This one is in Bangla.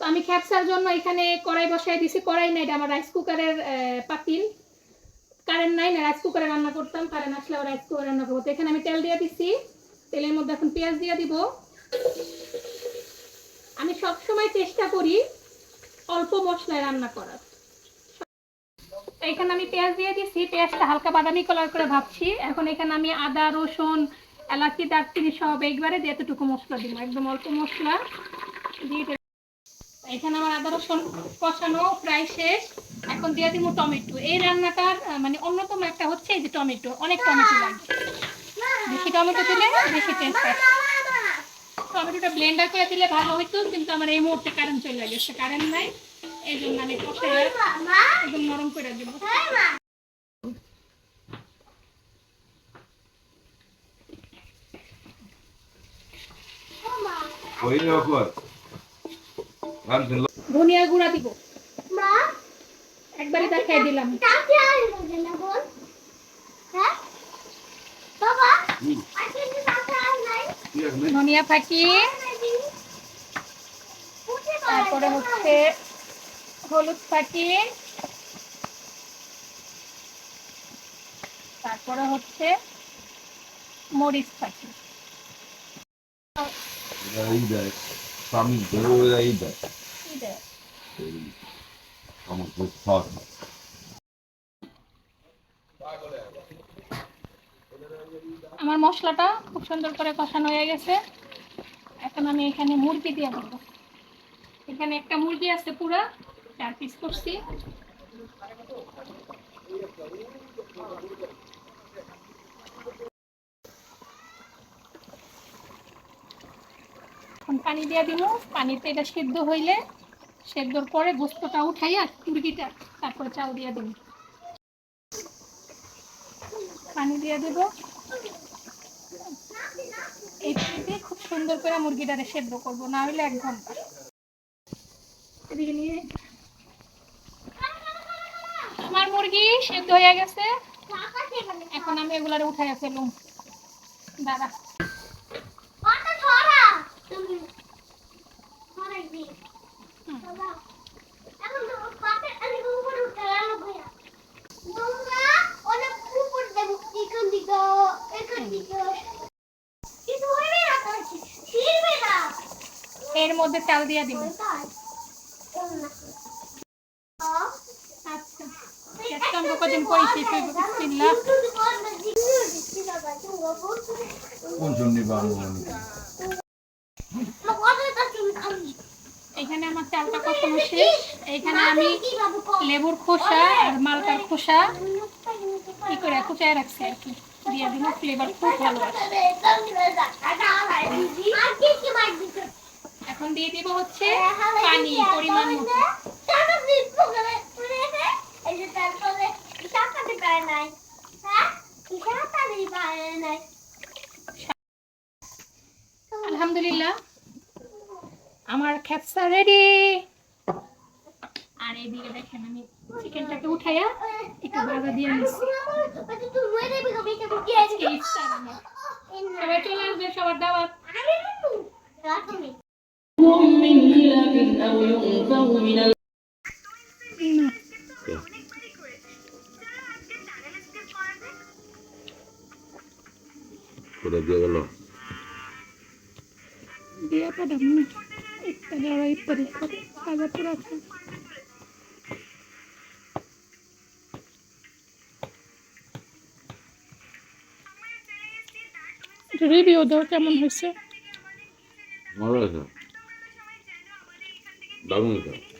তো আমি খ্যাপসার জন্য এখানে কড়াই বসাই দিছি। কড়াই না, এটা আমার রাইস কুকারের পাতিল। কারেন্ট নাই, না রাইস কুকারে রান্না করতাম, কারেন্ট আসলে রাইস কুকারে রান্না করবো। তো এখানে আমি তেল দিয়ে দিচ্ছি, তেলের মধ্যে এখন পেঁয়াজ দিয়ে দিব। আমি সবসময় চেষ্টা করি অল্প মশলায় রান্না করার। এখানে আমি পেঁয়াজ দিয়ে দিচ্ছি, পেঁয়াজটা হালকা বাদামি কালার করে ভাবছি। এখন এখানে আমি আদা, রসুন, এলাচি, দারচিনি সব একবারে দিয়ে এতটুকু মশলা দিব, একদম অল্প মশলা দিয়ে। এখানে আমার আদা রসুন কষানো প্রায় শেষ। এখন দিয়ে দিব টমেটো। এই রান্নাটার মানে অন্যতম একটা হচ্ছে এই যে টমেটো, অনেক টমেটো লাগে, বেশি টমেটো দিলে বেশি টেস্ট আসে। টমেটোটা ব্লেন্ডার করে দিলে ভালো হইতো, কিন্তু আমার এই মুহূর্তে কারেন্ট চলে গেছে, কারেন্ট নাই, এই জন্য আমি কষায় একদম নরম করে দেবো। ধনিয়া গুঁড়া দিব, একবারে দেখাই দিলাম। ধনিয়া ফাঁকি, তারপরে হচ্ছে হলুদ ফাঁকি, তারপরে হচ্ছে মরিচ ফাঁকি। আমার মশলাটা খুব সুন্দর করে কষানো হয়ে গেছে। এখন আমি এখানে মুরগি দিয়ে দেবো। এখানে একটা মুরগি আছে পুরা 4 পিস করছি। এখন পানি দিয়ে দিব। পানিতে এটা সিদ্ধ হইলে, সেদ্ধর পরে গোস্তটা উঠাইয়া মুরগিটা তারপরে চাল দিয়ে দেব। পানি দিয়ে দেব। এই পানিতে খুব সুন্দর করে মুরগিটারে সেদ্ধ করবো, না হলে 1 ঘন্টা। এদিকে নিয়ে আমার মুরগি সেদ্ধ হয়ে গেছে। এখন আমি এগুলারে উঠাইয়া ফেলুম। দাঁড়া, এর মধ্যে চাল দিয়ে দিব। আচ্ছা, কদিন পরে এখানে আমার চালটা কষানো শেষ। এখানে আমি লেবুর খোসা আর মালটার খোসা কি করে কুচায় রাখছি আর কি, দিয়ে দিব। ফ্লেভার খুব ভালো আসে। এখন দিয়ে দিব হচ্ছে পানি পরিমাণ মতো। আলহামদুলিল্লাহ, আমার খ্যাপসা রেডি। আর এইদিকে দেখেন আমি চিকেনটাকে উঠাইয়া একটু ভাজা দিয়ে নিচ্ছি। সবাই চলে আসবে, সবার দাওয়াত। দিয়া পাঠাম না, ইফতারি আর ইফতারি করে খাবার তো রাখা। রিভিউ দাও, কেমন হয়েছে? ভালো আছে, দারুণ হয়েছে।